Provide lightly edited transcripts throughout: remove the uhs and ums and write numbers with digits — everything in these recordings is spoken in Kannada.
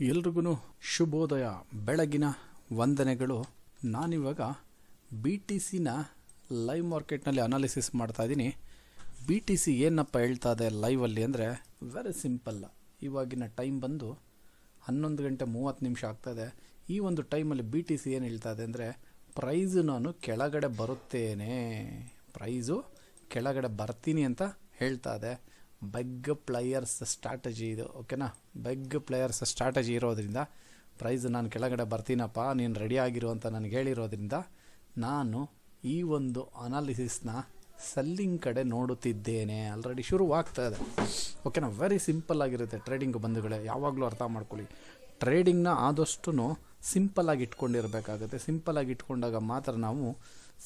ಎಲ್ರಿಗೂ ಶುಭೋದಯ, ಬೆಳಗಿನ ವಂದನೆಗಳು. ನಾನಿವಾಗ ಬಿ ಟಿ ಸಿನ ಲೈವ್ ಮಾರ್ಕೆಟ್ನಲ್ಲಿ ಅನಾಲಿಸಿಸ್ ಮಾಡ್ತಾ ಇದ್ದೀನಿ. ಬಿ ಟಿ ಸಿ ಏನಪ್ಪ ಹೇಳ್ತಾ ಇದೆ ಲೈವಲ್ಲಿ ಅಂದರೆ ವೆರಿ ಸಿಂಪಲ್. ಇವಾಗಿನ ಟೈಮ್ ಬಂದು 11:30 ಆಗ್ತಾಯಿದೆ. ಈ ಒಂದು ಟೈಮಲ್ಲಿ ಬಿ ಟಿ ಸಿ ಏನು ಹೇಳ್ತಾ ಇದೆ ಅಂದರೆ ಪ್ರೈಸು ನಾನು ಕೆಳಗಡೆ ಬರುತ್ತೇನೆ, ಪ್ರೈಸು ಕೆಳಗಡೆ ಬರ್ತೀನಿ ಅಂತ ಹೇಳ್ತಾ ಇದೆ. ಬಿಗ್ ಪ್ಲೇಯರ್ಸ್ ಸ್ಟ್ರಾಟಜಿ ಇದು, ಓಕೆನಾ. ಬಿಗ್ ಪ್ಲೇಯರ್ಸ್ ಸ್ಟ್ರಾಟಜಿ ಇರೋದ್ರಿಂದ ಪ್ರೈಸ್ ನಾನು ಕೆಳಗಡೆ ಬರ್ತೀನಪ್ಪ, ನೀನು ರೆಡಿ ಆಗಿರು ಅಂತ ನನಗೆ ಹೇಳಿರೋದ್ರಿಂದ ನಾನು ಈ ಒಂದು ಅನಾಲಿಸಿಸ್ನ ಸೆಲ್ಲಿಂಗ್ ಕಡೆ ನೋಡುತ್ತಿದ್ದೇನೆ. ಆಲ್ರೆಡಿ ಶುರುವಾಗ್ತಾ ಇದೆ, ಓಕೆನಾ. ವೆರಿ ಸಿಂಪಲ್ ಆಗಿರುತ್ತೆ ಟ್ರೇಡಿಂಗ್ ಬಂಧುಗಳೇ, ಯಾವಾಗಲೂ ಅರ್ಥ ಮಾಡ್ಕೊಳ್ಳಿ. ಟ್ರೇಡಿಂಗ್ನ ಆದಷ್ಟು ಸಿಂಪಲ್ಲಾಗಿ ಇಟ್ಕೊಂಡಿರಬೇಕಾಗುತ್ತೆ. ಸಿಂಪಲ್ಲಾಗಿ ಇಟ್ಕೊಂಡಾಗ ಮಾತ್ರ ನಾವು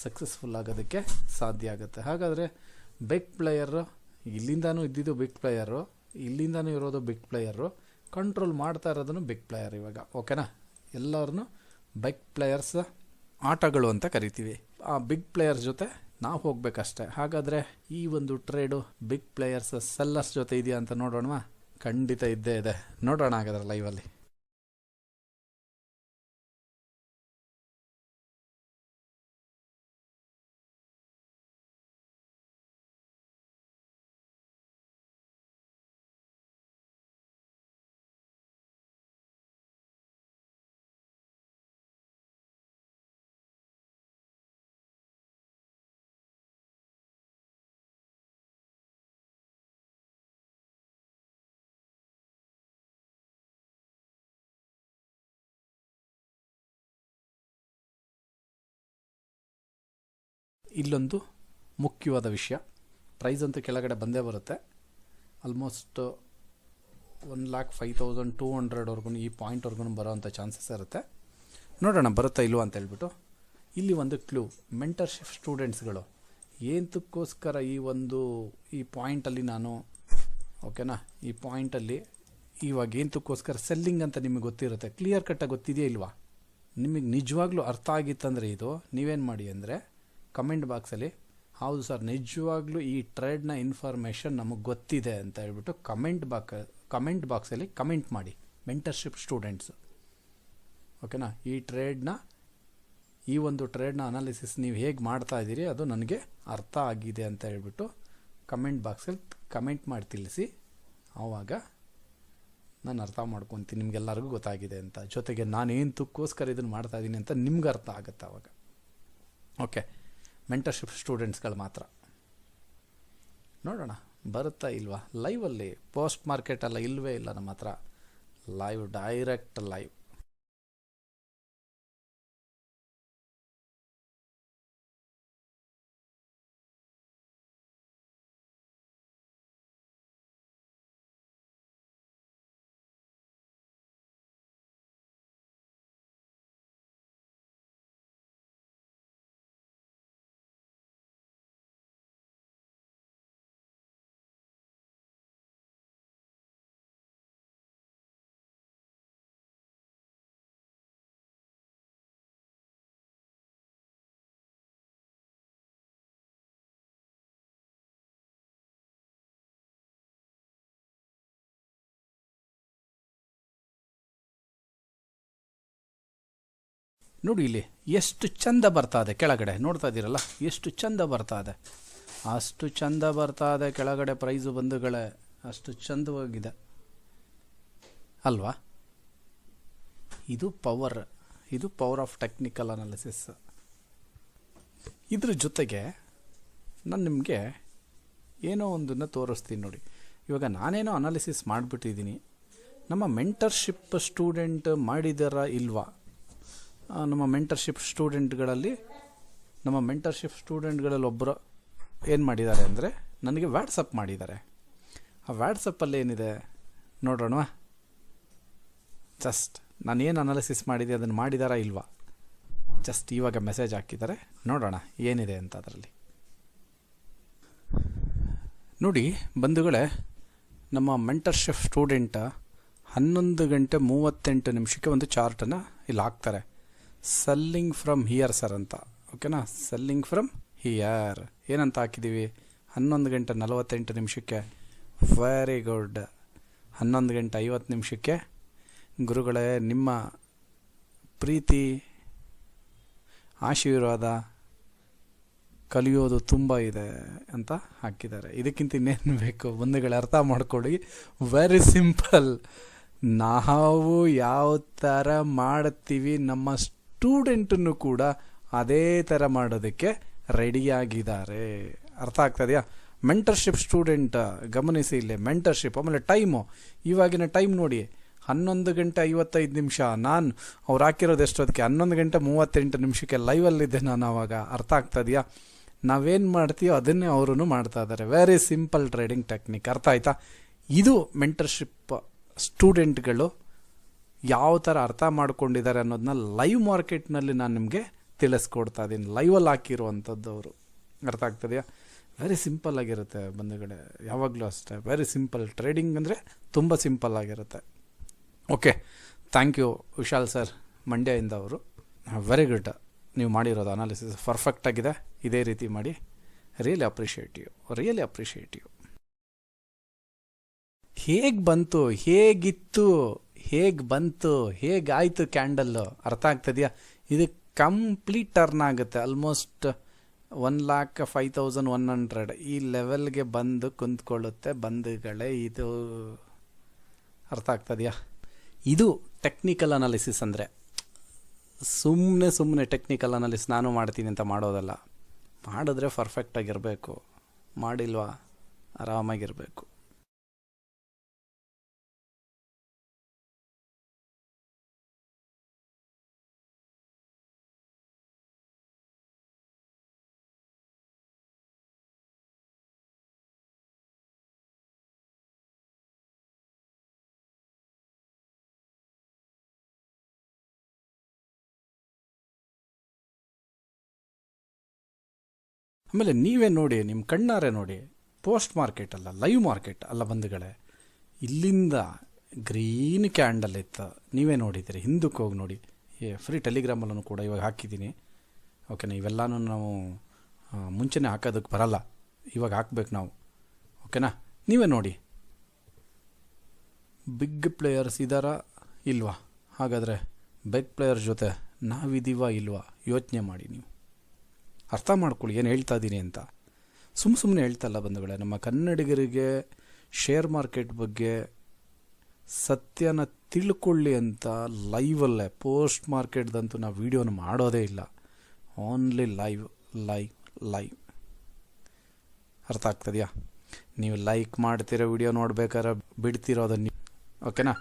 ಸಕ್ಸಸ್ಫುಲ್ ಆಗೋದಕ್ಕೆ ಸಾಧ್ಯ ಆಗುತ್ತೆ. ಹಾಗಾದರೆ ಬಿಗ್ ಪ್ಲೇಯರು ಇಲ್ಲಿಂದನೂ ಇದ್ದಿದ್ದು ಬಿಗ್ ಪ್ಲೇಯರು, ಇಲ್ಲಿಂದನೂ ಇರೋದು ಬಿಗ್ ಪ್ಲೇಯರು, ಕಂಟ್ರೋಲ್ ಮಾಡ್ತಾ ಇರೋದನ್ನು ಬಿಗ್ ಪ್ಲೇಯರ್ ಇವಾಗ, ಓಕೆನಾ. ಎಲ್ಲರನ್ನೂ ಬಿಗ್ ಪ್ಲೇಯರ್ಸ್ ಆಟಗಳು ಅಂತ ಕರಿತೀವಿ. ಆ ಬಿಗ್ ಪ್ಲೇಯರ್ಸ್ ಜೊತೆ ನಾವು ಹೋಗಬೇಕಷ್ಟೆ. ಹಾಗಾದರೆ ಈ ಒಂದು ಟ್ರೇಡು ಬಿಗ್ ಪ್ಲೇಯರ್ಸ್ ಸೆಲ್ಲರ್ಸ್ ಜೊತೆ ಇದೆಯಾ ಅಂತ ನೋಡೋಣ. ಖಂಡಿತ ಇದ್ದೇ ಇದೆ, ನೋಡೋಣ ಹಾಗಾದ್ರೆ ಲೈವಲ್ಲಿ. ಇಲ್ಲೊಂದು ಮುಖ್ಯವಾದ ವಿಷಯ, ಪ್ರೈಸ್ ಅಂತೂ ಕೆಳಗಡೆ ಬಂದೇ ಬರುತ್ತೆ. ಆಲ್ಮೋಸ್ಟ್ 1,05,200 ಈ ಪಾಯಿಂಟ್ವರೆಗೂ ಬರೋವಂಥ ಚಾನ್ಸಸ್ ಇರುತ್ತೆ. ನೋಡೋಣ ಬರುತ್ತಾ ಇಲ್ವಾ ಅಂತ ಹೇಳ್ಬಿಟ್ಟು. ಇಲ್ಲಿ ಒಂದು ಕ್ಲೂ, ಮೆಂಟರ್ಶಿಪ್ ಸ್ಟೂಡೆಂಟ್ಸ್ಗಳು ಏನಕ್ಕೋಸ್ಕರ ಈ ಪಾಯಿಂಟಲ್ಲಿ ನಾನು, ಓಕೆನಾ, ಈ ಪಾಯಿಂಟಲ್ಲಿ ಇವಾಗ ಏನಕ್ಕೋಸ್ಕರ ಸೆಲ್ಲಿಂಗ್ ಅಂತ ನಿಮಗೆ ಗೊತ್ತಿರುತ್ತೆ. ಕ್ಲಿಯರ್ ಕಟ್ಟಾಗಿ ಗೊತ್ತಿದೆಯಾ ಇಲ್ವಾ? ನಿಮಗೆ ನಿಜವಾಗ್ಲೂ ಅರ್ಥ ಆಗಿತ್ತಂದರೆ ಇದು ನೀವೇನು ಮಾಡಿ ಅಂದರೆ ಕಮೆಂಟ್ ಬಾಕ್ಸಲ್ಲಿ ಹೌದು ಸರ್ ನಿಜವಾಗ್ಲೂ ಈ ಟ್ರೇಡ್ನ ಇನ್ಫಾರ್ಮೇಷನ್ ನಮಗೆ ಗೊತ್ತಿದೆ ಅಂತ ಹೇಳ್ಬಿಟ್ಟು ಕಮೆಂಟ್ ಬಾಕ್ಸಲ್ಲಿ ಕಮೆಂಟ್ ಮಾಡಿ. ಮೆಂಟರ್ಶಿಪ್ ಸ್ಟೂಡೆಂಟ್ಸ್, ಓಕೆನಾ. ಈ ಒಂದು ಟ್ರೇಡ್ನ ಅನಾಲಿಸಿಸ್ ನೀವು ಹೇಗೆ ಮಾಡ್ತಾ ಇದ್ದೀರಿ ಅದು ನನಗೆ ಅರ್ಥ ಆಗಿದೆ ಅಂತ ಹೇಳ್ಬಿಟ್ಟು ಕಮೆಂಟ್ ಬಾಕ್ಸಲ್ಲಿ ಕಮೆಂಟ್ ಮಾಡಿ ತಿಳಿಸಿ. ಆವಾಗ ನಾನು ಅರ್ಥ ಮಾಡ್ಕೊತೀನಿ ನಿಮಗೆಲ್ಲರಿಗೂ ಗೊತ್ತಾಗಿದೆ ಅಂತ. ಜೊತೆಗೆ ನಾನೇನಕ್ಕೋಸ್ಕರ ಇದನ್ನು ಮಾಡ್ತಾ ಇದ್ದೀನಿ ಅಂತ ನಿಮ್ಗೆ ಅರ್ಥ ಆಗುತ್ತೆ ಆವಾಗ, ಓಕೆ. ಮೆಂಟರ್ಶಿಪ್ ಸ್ಟೂಡೆಂಟ್ಸ್ಗಳು ಮಾತ್ರ. ನೋಡೋಣ ಬರುತ್ತಾ ಇಲ್ವಾ ಲೈವಲ್ಲಿ. ಪೋಸ್ಟ್ ಮಾರ್ಕೆಟ್ ಎಲ್ಲ ಇಲ್ಲವೇ ಇಲ್ಲ ನಮ್ಮ ಹತ್ರ. Live, direct live. ನೋಡಿ ಇಲ್ಲಿ ಎಷ್ಟು ಚಂದ ಬರ್ತಾ ಇದೆ ಕೆಳಗಡೆ, ನೋಡ್ತಾ ಇದ್ದೀರಲ್ಲ ಎಷ್ಟು ಚಂದ ಬರ್ತಾ ಇದೆ. ಅಷ್ಟು ಚಂದ ಬರ್ತಾ ಇದೆ ಕೆಳಗಡೆ ಪ್ರೈಸು ಬಂಧುಗಳೇ, ಅಷ್ಟು ಚಂದವಾಗಿದೆ ಅಲ್ವಾ. ಇದು ಪವರ್ ಆಫ್ ಟೆಕ್ನಿಕಲ್ ಅನಾಲಿಸಿಸ್. ಇದ್ರ ಜೊತೆಗೆ ನಾನು ನಿಮಗೆ ಏನೋ ಒಂದನ್ನು ತೋರಿಸ್ತೀನಿ ನೋಡಿ. ಇವಾಗ ನಾನೇನೋ ಅನಾಲಿಸಿಸ್ ಮಾಡಿಬಿಟ್ಟಿದ್ದೀನಿ, ನಮ್ಮ ಮೆಂಟರ್ಶಿಪ್ ಸ್ಟೂಡೆಂಟ್ ಮಾಡಿದಾರಾ ಇಲ್ವಾ? ನಮ್ಮ ಮೆಂಟರ್ಶಿಪ್ ಸ್ಟೂಡೆಂಟ್ಗಳಲ್ಲಿ ಒಬ್ಬರು ಏನು ಮಾಡಿದ್ದಾರೆ ಅಂದರೆ ನನಗೆ ವಾಟ್ಸಪ್ ಮಾಡಿದ್ದಾರೆ. ಆ ವಾಟ್ಸಪ್ಪಲ್ಲಿ ಏನಿದೆ ನೋಡೋಣ. ಜಸ್ಟ್ ನಾನೇನು ಅನಾಲಿಸಿಸ್ ಮಾಡಿದೆ ಅದನ್ನು ಮಾಡಿದಾರಾ ಇಲ್ವಾ, ಜಸ್ಟ್ ಇವಾಗ ಮೆಸೇಜ್ ಹಾಕಿದ್ದಾರೆ. ನೋಡೋಣ ಏನಿದೆ ಅಂತ ಅದರಲ್ಲಿ. ನೋಡಿ ಬಂಧುಗಳೇ, ನಮ್ಮ ಮೆಂಟರ್ಶಿಪ್ ಸ್ಟೂಡೆಂಟ್ 11:38 ಒಂದು ಚಾರ್ಟನ್ನು ಇಲ್ಲಿ ಹಾಕ್ತಾರೆ. ಸೆಲ್ಲಿಂಗ್ ಫ್ರಮ್ ಹಿಯರ್ ಸರ್ ಅಂತ, ಓಕೆನಾ. ಸೆಲ್ಲಿಂಗ್ ಫ್ರಮ್ ಹಿಯರ್ ಏನಂತ ಹಾಕಿದ್ದೀವಿ? 11:48 ವೆರಿ ಗುಡ್. 11:50 ಗುರುಗಳೇ, ನಿಮ್ಮ ಪ್ರೀತಿ ಆಶೀರ್ವಾದ ಕಲಿಯೋದು ತುಂಬ ಇದೆ ಅಂತ ಹಾಕಿದ್ದಾರೆ. ಇದಕ್ಕಿಂತ ಇನ್ನೇನು ಬೇಕು ಬಂಧುಗಳೇ, ಅರ್ಥ ಮಾಡ್ಕೊಳ್ಳಿ. Very simple. ನಾವು ಯಾವ ಥರ ಮಾಡ್ತೀವಿ ನಮ್ಮ ಸ್ಟೂಡೆಂಟನ್ನು ಕೂಡ ಅದೇ ಥರ ಮಾಡೋದಕ್ಕೆ ರೆಡಿಯಾಗಿದ್ದಾರೆ. ಅರ್ಥ ಆಗ್ತದೆಯಾ? ಮೆಂಟರ್ಶಿಪ್ ಸ್ಟೂಡೆಂಟ್ ಗಮನಿಸಿ ಇಲ್ಲಿ, ಮೆಂಟರ್ಶಿಪ್. ಆಮೇಲೆ ಟೈಮು, ಇವಾಗಿನ ಟೈಮ್ ನೋಡಿ, 11:55. ನಾನು ಅವ್ರು ಹಾಕಿರೋದು ಎಷ್ಟೊತ್ತಿಗೆ? 11:38 ಲೈವಲ್ಲಿದ್ದೆ ನಾನು ಆವಾಗ. ಅರ್ಥ ಆಗ್ತದೆಯಾ? ನಾವೇನು ಮಾಡ್ತೀವೋ ಅದನ್ನೇ ಅವರು ಮಾಡ್ತಾ ಇದ್ದಾರೆ. Very simple trading technique. ಅರ್ಥ ಆಯ್ತಾ? ಇದು ಮೆಂಟರ್ಶಿಪ್ ಸ್ಟೂಡೆಂಟ್ಗಳು ಯಾವ ಥರ ಅರ್ಥ ಮಾಡ್ಕೊಂಡಿದ್ದಾರೆ ಅನ್ನೋದನ್ನ ಲೈವ್ ಮಾರ್ಕೆಟ್ನಲ್ಲಿ ನಾನು ನಿಮಗೆ ತಿಳಿಸ್ಕೊಡ್ತಾ ಇದ್ದೀನಿ. ಲೈವಲ್ಲಿ ಹಾಕಿರುವಂಥದ್ದು ಅವರು. ಅರ್ಥ ಆಗ್ತದೆಯಾ? ವೆರಿ ಸಿಂಪಲ್ ಆಗಿರುತ್ತೆ ಬಂಧುಗಳೇ, ಯಾವಾಗಲೂ ಅಷ್ಟೇ. Very simple. ಟ್ರೇಡಿಂಗ್ ಅಂದರೆ ತುಂಬ ಸಿಂಪಲ್ ಆಗಿರುತ್ತೆ. Okay, thank you Vishal sir, ಮಂಡ್ಯದಿಂದ ಅವರು. Very good. ನೀವು ಮಾಡಿರೋದು ಅನಾಲಿಸಿಸ್ ಪರ್ಫೆಕ್ಟಾಗಿದೆ. ಇದೇ ರೀತಿ ಮಾಡಿ. Really appreciate you, really appreciate you. ಹೇಗೆ ಬಂತು, ಹೇಗಿತ್ತು, ಹೇಗೆ ಬಂತು, ಹೇಗಾಯಿತು ಕ್ಯಾಂಡಲ್ಲು? ಅರ್ಥ ಆಗ್ತದೆಯಾ? ಇದು ಕಂಪ್ಲೀಟ್ ಟರ್ನ್ ಆಗುತ್ತೆ. ಆಲ್ಮೋಸ್ಟ್ 1,05,100 ಈ ಲೆವೆಲ್ಗೆ ಬಂದು ಕುಂತ್ಕೊಳ್ಳುತ್ತೆ ಬಂಧುಗಳೇ. ಇದು ಅರ್ಥ ಆಗ್ತದೆಯಾ? ಇದು ಟೆಕ್ನಿಕಲ್ ಅನಾಲಿಸಿಸ್ ಅಂದರೆ. ಸುಮ್ಮನೆ ಟೆಕ್ನಿಕಲ್ ಅನಾಲಿಸಿಸ್ ನಾನು ಮಾಡ್ತೀನಿ ಅಂತ ಮಾಡೋದಲ್ಲ. ಮಾಡಿದ್ರೆ ಪರ್ಫೆಕ್ಟಾಗಿರಬೇಕು, ಮಾಡಿಲ್ವಾ ಆರಾಮಾಗಿರಬೇಕು. ಆಮೇಲೆ ನೀವೇ ನೋಡಿ, ನಿಮ್ಮ ಕಣ್ಣಾರೆ ನೋಡಿ. ಪೋಸ್ಟ್ ಮಾರ್ಕೆಟ್ ಅಲ್ಲ, ಲೈವ್ ಮಾರ್ಕೆಟ್ ಅಲ್ಲ ಬಂಧುಗಳೇ. ಇಲ್ಲಿಂದ ಗ್ರೀನ್ ಕ್ಯಾಂಡಲ್ ಇತ್ತು, ನೀವೇ ನೋಡಿದ್ದೀರಿ. ಹಿಂದಕ್ಕೆ ಹೋಗಿ ನೋಡಿ. ಫ್ರೀ ಟೆಲಿಗ್ರಾಮಲ್ಲೂ ಕೂಡ ಇವಾಗ ಹಾಕಿದ್ದೀನಿ. ಓಕೆನಾ? ಇವೆಲ್ಲನೂ ನಾವು ಮುಂಚೆನೇ ಹಾಕೋದಕ್ಕೆ ಬರಲ್ಲ, ಇವಾಗ ಹಾಕ್ಬೇಕು ನಾವು. ಓಕೆನಾ? ನೀವೇ ನೋಡಿ. ಬಿಗ್ ಪ್ಲೇಯರ್ಸ್ ಇದ್ದಾರ ಇಲ್ವಾ? ಹಾಗಾದರೆ ಬಿಗ್ ಪ್ಲೇಯರ್ ಜೊತೆ ನಾವಿದ್ದೀವಾ ಇಲ್ವಾ? ಯೋಚನೆ ಮಾಡಿ ನೀವು. ಅರ್ಥ ಮಾಡ್ಕೊಳ್ಳಿ ಏನು ಹೇಳ್ತಾ ಇದ್ದೀನಿ ಅಂತ. ಸುಮ್ಮನೆ ಹೇಳ್ತಲ್ಲ ಬಂಧುಗಳೇ. ನಮ್ಮ ಕನ್ನಡಿಗರಿಗೆ ಶೇರ್ ಮಾರ್ಕೆಟ್ ಬಗ್ಗೆ ಸತ್ಯನ ತಿಳ್ಕೊಳ್ಳಿ ಅಂತ ಲೈವಲ್ಲೇ, ಪೋಸ್ಟ್ ಮಾರ್ಕೆಟ್ದಂತೂ ನಾವು ವೀಡಿಯೋನ ಮಾಡೋದೇ ಇಲ್ಲ. Only live live live. ಅರ್ಥ ಆಗ್ತದೆಯಾ? ನೀವು ಲೈಕ್ ಮಾಡ್ತಿರೋ ವಿಡಿಯೋ ನೋಡ್ಬೇಕಾದ್ರೆ ಬಿಡ್ತಿರೋ ಅದನ್ನು. ಓಕೆನಾ?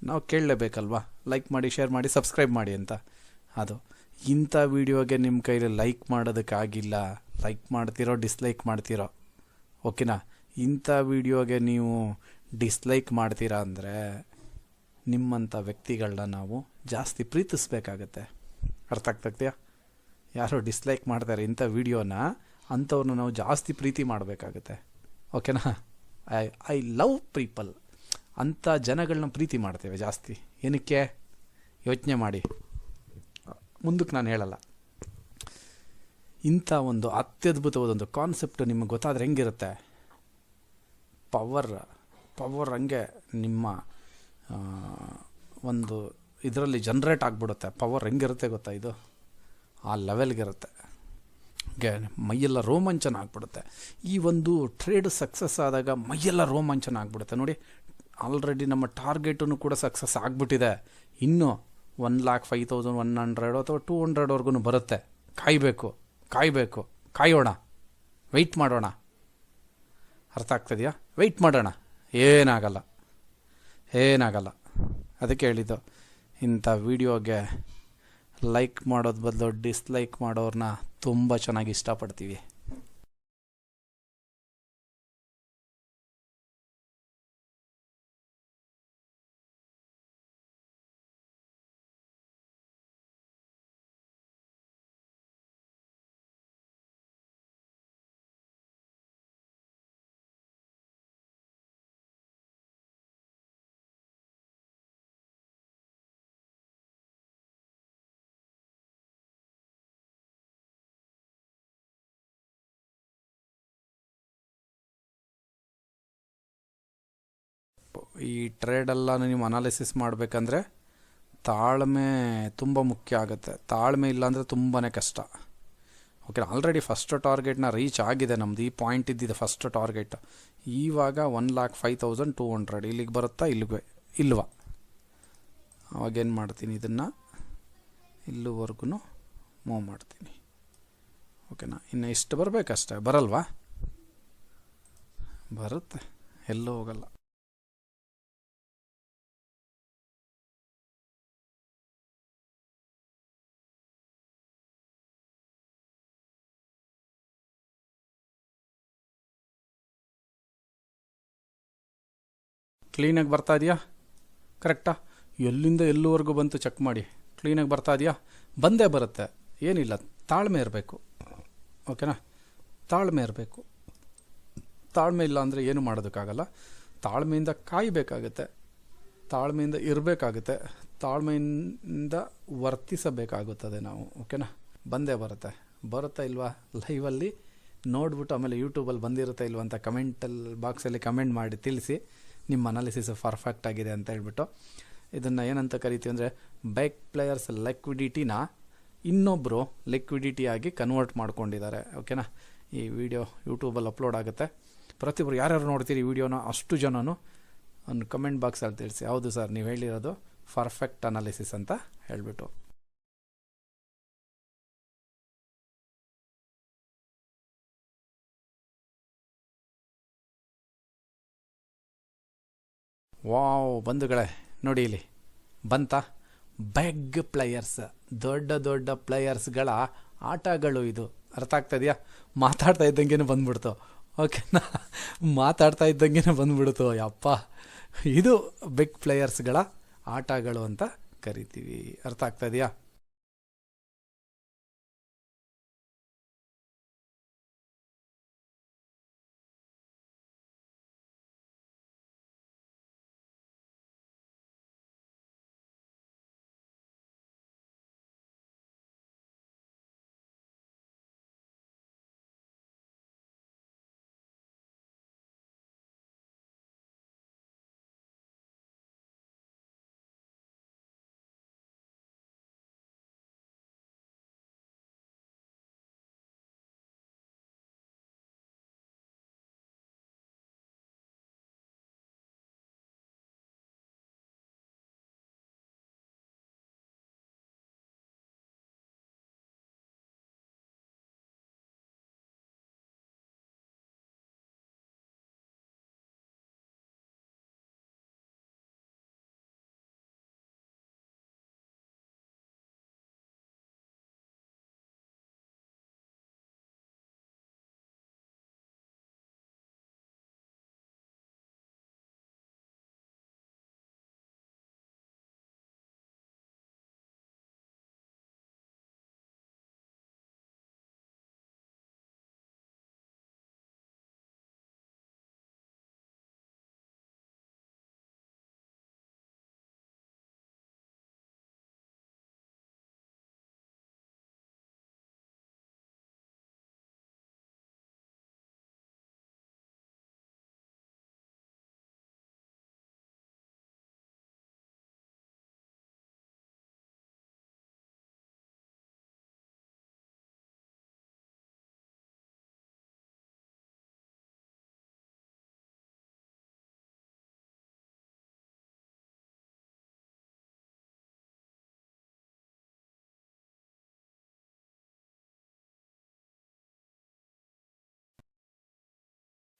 ನಾವು ಕೇಳಲೇಬೇಕಲ್ವಾ? ಲೈಕ್ ಮಾಡಿ, ಶೇರ್ ಮಾಡಿ, ಸಬ್ಸ್ಕ್ರೈಬ್ ಮಾಡಿ ಅಂತ. ಅದು ಇಂಥ ವೀಡಿಯೋಗೆ ನಿಮ್ಮ ಕೈಲಿ ಲೈಕ್ ಮಾಡೋದಕ್ಕಾಗಿಲ್ಲ. ಲೈಕ್ ಮಾಡ್ತಿರೋ, ಡಿಸ್ಲೈಕ್ ಮಾಡ್ತಿರೋ. ಓಕೆನಾ? ಇಂಥ ವೀಡಿಯೋಗೆ ನೀವು ಡಿಸ್ಲೈಕ್ ಮಾಡ್ತೀರಾ ಅಂದರೆ ನಿಮ್ಮಂಥ ವ್ಯಕ್ತಿಗಳನ್ನ ನಾವು ಜಾಸ್ತಿ ಪ್ರೀತಿಸ್ಬೇಕಾಗತ್ತೆ. ಅರ್ಥ ಆಗ್ತದೆಯಾ? ಯಾರೋ ಡಿಸ್ಲೈಕ್ ಮಾಡ್ತಾರೆ ಇಂಥ ವೀಡಿಯೋನ, ಅಂಥವ್ರನ್ನ ನಾವು ಜಾಸ್ತಿ ಪ್ರೀತಿ ಮಾಡಬೇಕಾಗತ್ತೆ. ಓಕೆನಾ? I love people. ಅಂಥ ಜನಗಳನ್ನ ಪ್ರೀತಿ ಮಾಡ್ತೇವೆ ಜಾಸ್ತಿ. ಏನಕ್ಕೆ? ಯೋಚನೆ ಮಾಡಿ. ಮುಂದಕ್ಕೆ ನಾನು ಹೇಳಲ್ಲ. ಇಂಥ ಒಂದು ಅತ್ಯದ್ಭುತವಾದೊಂದು ಕಾನ್ಸೆಪ್ಟ್ ನಿಮಗೆ ಗೊತ್ತಾದರೆ ಹೆಂಗಿರುತ್ತೆ? ಪವರ್ ಹಂಗೆ ನಿಮ್ಮ ಒಂದು ಇದರಲ್ಲಿ ಜನ್ರೇಟ್ ಆಗಿಬಿಡುತ್ತೆ. ಪವರ್ ಹೆಂಗಿರುತ್ತೆ ಗೊತ್ತಾ? ಇದು ಆ ಲೆವೆಲ್ಗಿರುತ್ತೆ. ಮೈಯೆಲ್ಲ ರೋಮಾಂಚನ ಆಗ್ಬಿಡುತ್ತೆ. ಈ ಒಂದು ಟ್ರೇಡ್ ಸಕ್ಸಸ್ ಆದಾಗ ಮೈಯೆಲ್ಲ ರೋಮಾಂಚನ ಆಗ್ಬಿಡುತ್ತೆ. ನೋಡಿ, ಆಲ್ರೆಡಿ ನಮ್ಮ ಟಾರ್ಗೆಟನ್ನು ಕೂಡ ಸಕ್ಸಸ್ ಆಗಿಬಿಟ್ಟಿದೆ. ಇನ್ನೂ 1,05,100 ಅಥವಾ 200ವರೆಗೂ ಬರುತ್ತೆ. ಕಾಯೋಣ, ವೆಯ್ಟ್ ಮಾಡೋಣ. ಅರ್ಥ ಆಗ್ತದೆಯಾ? ವೆಯ್ಟ್ ಮಾಡೋಣ. ಏನಾಗಲ್ಲ. ಅದಕ್ಕೆ ಹೇಳಿದ್ದು, ಇಂಥ ವೀಡಿಯೋಗೆ ಲೈಕ್ ಮಾಡೋದು ಬದಲು ಡಿಸ್ಲೈಕ್ ಮಾಡೋರನ್ನ ತುಂಬ ಚೆನ್ನಾಗಿ ಇಷ್ಟಪಡ್ತೀವಿ. ಈ ಟ್ರೇಡೆಲ್ಲ ನೀವು ಅನಾಲಿಸಿಸ್ ಮಾಡಬೇಕಂದ್ರೆ ತಾಳ್ಮೆ ತುಂಬ ಮುಖ್ಯ ಆಗುತ್ತೆ. ತಾಳ್ಮೆ ಇಲ್ಲಾಂದರೆ ತುಂಬಾ ಕಷ್ಟ. ಓಕೆ, ಆಲ್ರೆಡಿ ಫಸ್ಟ್ ಟಾರ್ಗೆಟ್ನ ರೀಚ್ ಆಗಿದೆ ನಮ್ಮದು. ಈ ಪಾಯಿಂಟ್ ಇದ್ದಿದೆ ಫಸ್ಟ್ ಟಾರ್ಗೆಟ್. ಇವಾಗ 1,05,200 ಇಲ್ಲಿಗೆ ಬರುತ್ತಾ ಇಲ್ವಾ? ಅವಾಗೇನು ಮಾಡ್ತೀನಿ, ಇದನ್ನು ಇಲ್ಲಿವರೆಗೂ ಮೂವ್ ಮಾಡ್ತೀನಿ. ಓಕೆನಾ? ಇನ್ನು ಇಷ್ಟು ಬರಬೇಕಷ್ಟೇ, ಬರಲ್ವಾ? ಬರುತ್ತೆ, ಎಲ್ಲೂ ಹೋಗಲ್ಲ. ಕ್ಲೀನಾಗಿ ಬರ್ತಾ ಇದೆಯಾ? ಕರೆಕ್ಟಾ? ಎಲ್ಲಿಂದ ಎಲ್ಲಿವರೆಗೂ ಬಂತು ಚೆಕ್ ಮಾಡಿ. ಕ್ಲೀನಾಗಿ ಬರ್ತಾ ಇದೆಯಾ? ಬಂದೇ ಬರುತ್ತೆ, ಏನಿಲ್ಲ. ತಾಳ್ಮೆ ಇರಬೇಕು. ಓಕೆನಾ? ತಾಳ್ಮೆ ಇರಬೇಕು. ತಾಳ್ಮೆ ಇಲ್ಲ ಅಂದರೆ ಏನು ಮಾಡೋದಕ್ಕಾಗಲ್ಲ. ತಾಳ್ಮೆಯಿಂದ ಕಾಯಬೇಕಾಗುತ್ತೆ, ತಾಳ್ಮೆಯಿಂದ ಇರಬೇಕಾಗುತ್ತೆ, ತಾಳ್ಮೆಯಿಂದ ವರ್ತಿಸಬೇಕಾಗುತ್ತದೆ ನಾವು. ಓಕೆನಾ? ಬಂದೇ ಬರುತ್ತಾ ಇಲ್ವಾ? ಲೈವಲ್ಲಿ ನೋಡ್ಬಿಟ್ಟು ಆಮೇಲೆ ಯೂಟ್ಯೂಬಲ್ಲಿ ಬಂದಿರುತ್ತೆ ಇಲ್ವ ಅಂತ ಬಾಕ್ಸಲ್ಲಿ ಕಮೆಂಟ್ ಮಾಡಿ ತಿಳಿಸಿ. ನಿಮ್ಮ ಅನಾಲಿಸಿಸ್ ಪರ್ಫೆಕ್ಟ್ ಆಗಿದೆ ಅಂತ ಹೇಳ್ಬಿಟ್ಟು. ಇದನ್ನು ಏನಂತ ಕರಿತೀವಿ ಅಂದರೆ, ಬೈಕ್ ಪ್ಲೇಯರ್ಸ್ ಲಿಕ್ವಿಡಿಟಿನ ಇನ್ನೊಬ್ಬರು ಲಿಕ್ವಿಡಿಟಿಯಾಗಿ ಕನ್ವರ್ಟ್ ಮಾಡ್ಕೊಂಡಿದ್ದಾರೆ. ಓಕೆನಾ? ಈ ವಿಡಿಯೋ ಯೂಟ್ಯೂಬಲ್ಲಿ ಅಪ್ಲೋಡ್ ಆಗುತ್ತೆ. ಪ್ರತಿಯೊಬ್ಬರು ಯಾರ್ಯಾರು ನೋಡ್ತೀರಿ ಈ ವಿಡಿಯೋನ ಅಷ್ಟು ಜನನು ಒಂದು ಕಮೆಂಟ್ ಬಾಕ್ಸಲ್ಲಿ ತಿಳಿಸಿ, ಹೌದು ಸರ್ ನೀವು ಹೇಳಿರೋದು ಪರ್ಫೆಕ್ಟ್ ಅನಾಲಿಸಿಸ್ ಅಂತ ಹೇಳಿಬಿಟ್ಟು. ವಾವ್ ಬಂಧುಗಳೇ, ನೋಡಿ ಇಲ್ಲಿ ಬಂತಾ? ಬಿಗ್ ಪ್ಲೇಯರ್ಸ್, ದೊಡ್ಡ ದೊಡ್ಡ ಪ್ಲೇಯರ್ಸ್ಗಳ ಆಟಗಳು ಇದು. ಅರ್ಥ ಆಗ್ತಾಯಿದೆಯಾ? ಮಾತಾಡ್ತಾ ಇದ್ದಂಗೆ ಬಂದ್ಬಿಡ್ತು. ಓಕೆನಾ? ಮಾತಾಡ್ತಾ ಇದ್ದಂಗೆ ಬಂದ್ಬಿಡ್ತು. ಯಪ್ಪ, ಇದು ಬಿಗ್ ಪ್ಲೇಯರ್ಸ್ಗಳ ಆಟಗಳು ಅಂತ ಕರಿತೀವಿ. ಅರ್ಥ ಆಗ್ತಾಯಿದೆಯಾ?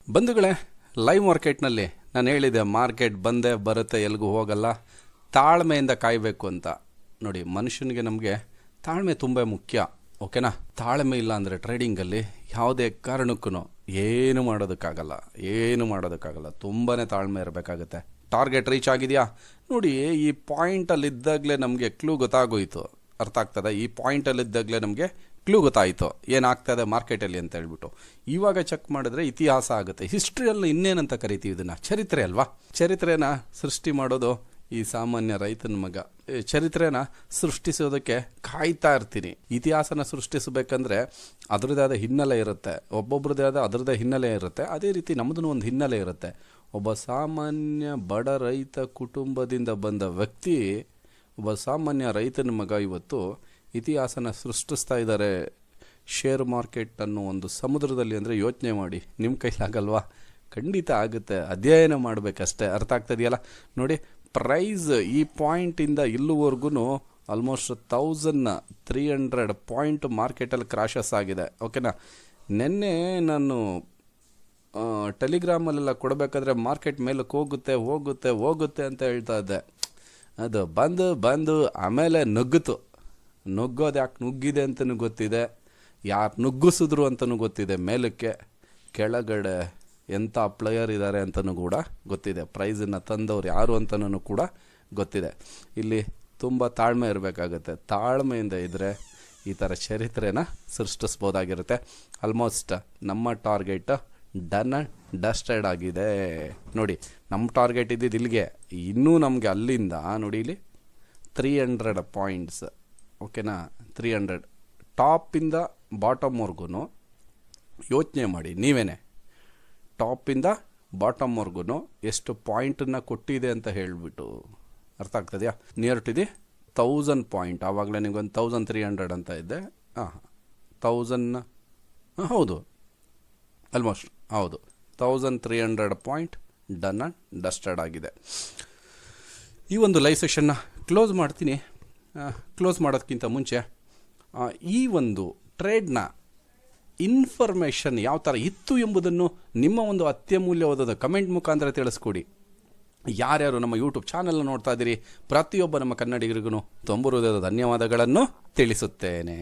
ಬಂಧುಗಳೇ, ಲೈವ್ ಮಾರ್ಕೆಟ್ನಲ್ಲಿ ನಾನು ಹೇಳಿದೆ, ಮಾರ್ಕೆಟ್ ಬಂದೇ ಬರುತ್ತೆ, ಎಲ್ಲಿಗೂ ಹೋಗಲ್ಲ, ತಾಳ್ಮೆಯಿಂದ ಕಾಯಬೇಕು ಅಂತ. ನೋಡಿ, ಮನುಷ್ಯನಿಗೆ ನಮಗೆ ತಾಳ್ಮೆ ತುಂಬ ಮುಖ್ಯ. ಓಕೆನಾ? ತಾಳ್ಮೆ ಇಲ್ಲ ಅಂದರೆ ಟ್ರೇಡಿಂಗಲ್ಲಿ ಯಾವುದೇ ಕಾರಣಕ್ಕೂ ಏನು ಮಾಡೋದಕ್ಕಾಗಲ್ಲ. ತುಂಬಾ ತಾಳ್ಮೆ ಇರಬೇಕಾಗುತ್ತೆ. ಟಾರ್ಗೆಟ್ ರೀಚ್ ಆಗಿದೆಯಾ ನೋಡಿ, ಈ ಪಾಯಿಂಟಲ್ಲಿದ್ದಾಗಲೇ ನಮಗೆ ಕ್ಲೂ ಗೊತ್ತಾಗೋಯಿತು. ಅರ್ಥ ಆಗ್ತದೆ? ಈ ಪಾಯಿಂಟಲ್ಲಿದ್ದಾಗಲೇ ನಮಗೆ ಕ್ಲೂ ಗೊತ್ತಾಯಿತು ಏನಾಗ್ತದೆ ಮಾರ್ಕೆಟಲ್ಲಿ ಅಂತ ಹೇಳ್ಬಿಟ್ಟು. ಇವಾಗ ಚೆಕ್ ಮಾಡಿದ್ರೆ ಇತಿಹಾಸ ಆಗುತ್ತೆ. ಹಿಸ್ಟ್ರಿಯಲ್ಲಿ ಇನ್ನೇನಂತ ಕರಿತೀವಿ ಇದನ್ನು? ಚರಿತ್ರೆ ಅಲ್ವಾ? ಚರಿತ್ರೆನ ಸೃಷ್ಟಿ ಮಾಡೋದು ಈ ಸಾಮಾನ್ಯ ರೈತನ ಮಗ ಚರಿತ್ರೆನ ಸೃಷ್ಟಿಸೋದಕ್ಕೆ ಕಾಯ್ತಾ ಇರ್ತೀನಿ. ಇತಿಹಾಸನ ಸೃಷ್ಟಿಸಬೇಕಂದ್ರೆ ಅದರದ್ದೇ ಆದ ಹಿನ್ನೆಲೆ ಇರುತ್ತೆ, ಒಬ್ಬೊಬ್ರದ್ದೇ ಆದ ಅದರದ್ದೇ ಹಿನ್ನೆಲೆ ಇರುತ್ತೆ. ಅದೇ ರೀತಿ ನಮ್ಮದು ಒಂದು ಹಿನ್ನೆಲೆ ಇರುತ್ತೆ. ಒಬ್ಬ ಸಾಮಾನ್ಯ ಬಡ ರೈತ ಕುಟುಂಬದಿಂದ ಬಂದ ವ್ಯಕ್ತಿ, ಒಬ್ಬ ಸಾಮಾನ್ಯ ರೈತನ ಮಗ ಇವತ್ತು ಇತಿಹಾಸನ ಸೃಷ್ಟಿಸ್ತಾ ಇದ್ದಾರೆ ಶೇರ್ ಮಾರ್ಕೆಟ್ ಅನ್ನೋ ಒಂದು ಸಮುದ್ರದಲ್ಲಿ. ಅಂದರೆ ಯೋಚನೆ ಮಾಡಿ, ನಿಮ್ಮ ಕೈಲಾಗಲ್ವಾ? ಖಂಡಿತ ಆಗುತ್ತೆ, ಅಧ್ಯಯನ ಮಾಡಬೇಕಷ್ಟೇ. ಅರ್ಥ ಆಗ್ತದೆಯಲ್ಲ? ನೋಡಿ, ಪ್ರೈಸ್ ಈ ಪಾಯಿಂಟಿಂದ ಇಲ್ಲಿವರೆಗೂ ಆಲ್ಮೋಸ್ಟ್ 1300 ಪಾಯಿಂಟ್ ಮಾರ್ಕೆಟಲ್ಲಿ ಕ್ರಾಶಸ್ ಆಗಿದೆ. ಓಕೆನಾ? ನಿನ್ನೆ ನಾನು ಟೆಲಿಗ್ರಾಮಲ್ಲೆಲ್ಲ ಕೊಡಬೇಕಾದ್ರೆ ಮಾರ್ಕೆಟ್ ಮೇಲಕ್ಕೆ ಹೋಗುತ್ತೆ ಅಂತ ಹೇಳ್ತಾ ಇದ್ದೆ. ಅದು ಬಂದು ಆಮೇಲೆ ನುಗ್ಗೋದು ಯಾಕೆ ನುಗ್ಗಿದೆ ಅಂತಲೂ ಗೊತ್ತಿದೆ, ಯಾರು ನುಗ್ಗಿಸಿದ್ರು ಅಂತಲೂ ಗೊತ್ತಿದೆ, ಮೇಲಕ್ಕೆ ಕೆಳಗಡೆ ಎಂಥ ಪ್ಲೇಯರ್ ಇದ್ದಾರೆ ಅಂತಲೂ ಕೂಡ ಗೊತ್ತಿದೆ, ಪ್ರೈಸನ್ನು ತಂದವ್ರು ಯಾರು ಅಂತಲೂ ಕೂಡ ಗೊತ್ತಿದೆ. ಇಲ್ಲಿ ತುಂಬ ತಾಳ್ಮೆ ಇರಬೇಕಾಗುತ್ತೆ. ತಾಳ್ಮೆಯಿಂದ ಇದ್ದರೆ ಈ ಥರ ಚರಿತ್ರೆನ ಸೃಷ್ಟಿಸ್ಬೋದಾಗಿರುತ್ತೆ. ಆಲ್ಮೋಸ್ಟ್ ನಮ್ಮ ಟಾರ್ಗೆಟ್ ಡನ್ ಆ್ಯಂಡ್ ಡಸ್ಟೆಡ್ ಆಗಿದೆ. ನೋಡಿ, ನಮ್ಮ ಟಾರ್ಗೆಟ್ ಇದ್ದಿದ್ದು ಇಲ್ಲಿಗೆ, ಇನ್ನೂ ನಮಗೆ ಅಲ್ಲಿಂದ ನೋಡಿ ಇಲ್ಲಿ 300 ಪಾಯಿಂಟ್ಸ್. ಓಕೆನಾ? 300 ಟಾಪಿಂದ ಬಾಟಮ್ವರೆಗೂ ಯೋಚನೆ ಮಾಡಿ ನೀವೇನೆ. ಟಾಪಿಂದ ಬಾಟಮ್ವರೆಗೂ ಎಷ್ಟು ಪಾಯಿಂಟನ್ನು ಕೊಟ್ಟಿದೆ ಅಂತ ಹೇಳಿಬಿಟ್ಟು ಅರ್ಥ ಆಗ್ತದೆಯಾ? Near to the 1000 point. ಆವಾಗಲೇ ನಿಮಗೊಂದು 1300 ಅಂತ ಇದ್ದೆ. 1000 ಹೌದು, ಆಲ್ಮೋಸ್ಟ್ ಹೌದು, 1300 ಪಾಯಿಂಟ್ ಡನ್ ಆ್ಯಂಡ್ ಡಸ್ಟೆಡ್ ಆಗಿದೆ. ಈ ಒಂದು ಲೈವ್ ಸೆಷನ್ನ ಕ್ಲೋಸ್ ಮಾಡ್ತೀನಿ. ಕ್ಲೋಸ್ ಮಾಡೋದಕ್ಕಿಂತ ಮುಂಚೆ ಈ ಒಂದು ಟ್ರೇಡ್ನ ಇನ್ಫಾರ್ಮೇಷನ್ ಯಾವ ಥರ ಇತ್ತು ಎಂಬುದನ್ನು ನಿಮ್ಮ ಒಂದು ಅತ್ಯಮೂಲ್ಯವಾದ ಕಮೆಂಟ್ ಮುಖಾಂತರ ತಿಳಿಸ್ಕೊಡಿ. ಯಾರ್ಯಾರು ನಮ್ಮ ಯೂಟ್ಯೂಬ್ ಚಾನಲ್ನ ನೋಡ್ತಾ ಇದ್ದೀರಿ, ಪ್ರತಿಯೊಬ್ಬ ನಮ್ಮ ಕನ್ನಡಿಗರಿಗೂ ತುಂಬ ಹೃದಯದ ಧನ್ಯವಾದಗಳನ್ನು ತಿಳಿಸುತ್ತೇನೆ.